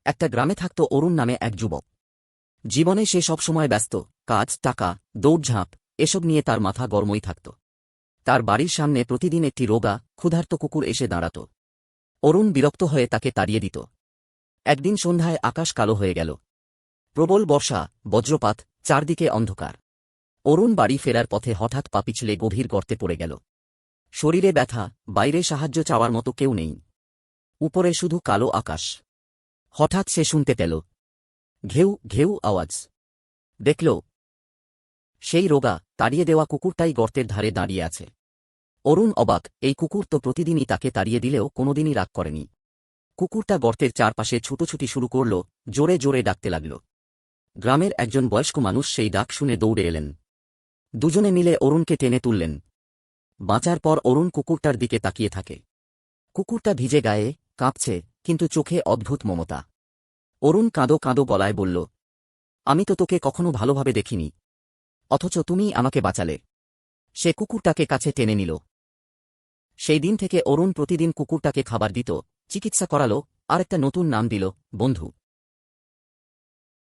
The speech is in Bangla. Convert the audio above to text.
একটা গ্রামে থাকত অরুণ নামে এক যুবক। জীবনে সে সবসময় ব্যস্ত, কাজ, টাকা, দৌড়ঝাঁপ এসব নিয়ে তার মাথা গরমই থাকত। তার বাড়ির সামনে প্রতিদিন একটি রোগা, ক্ষুধার্ত কুকুর এসে দাঁড়াত। অরুণ বিরক্ত হয়ে তাকে তাড়িয়ে দিত। একদিন সন্ধ্যায় আকাশ কালো হয়ে গেল। প্রবল বর্ষা, বজ্রপাত, চারদিকে অন্ধকার। অরুণ বাড়ি ফেরার পথে হঠাৎ পা পিছলে গভীর গর্তে পড়ে গেল। শরীরে ব্যথা, বাইরে সাহায্য চাওয়ার মতো কেউ নেই। উপরে শুধু কালো আকাশ। হঠাৎ সে শুনতে পেল ঘেউ ঘেউ আওয়াজ। দেখল সেই রোগা, তাড়িয়ে দেওয়া কুকুরটাই গর্তের ধারে দাঁড়িয়ে আছে। অরুণ অবাক, এই কুকুর তো প্রতিদিনই তাকে তাড়িয়ে দিলেও কোনোদিনই রাগ করেনি। কুকুরটা গর্তের চারপাশে ছুটোছুটি শুরু করল, জোরে জোরে ডাকতে লাগল। গ্রামের একজন বয়স্ক মানুষ সেই ডাক শুনে দৌড়ে এলেন। দুজনে মিলে অরুণকে টেনে তুললেন। বাঁচার পর অরুণ কুকুরটার দিকে তাকিয়ে থাকে। কুকুরটা ভিজে গায়ে, কাঁপছে, কিন্তু চোখে অদ্ভুত মমতা। অরুণ কাঁদো কাঁদো গলায় বলল, আমি তো তোকে কখনো ভালোভাবে দেখিনি, অথচ তুমি আমাকে বাঁচালে। সে কুকুরটাকে কাছে টেনে নিল। সেই দিন থেকে অরুণ প্রতিদিন কুকুরটাকে খাবার দিত, চিকিৎসা করালো, আর একটা নতুন নাম দিল, বন্ধু।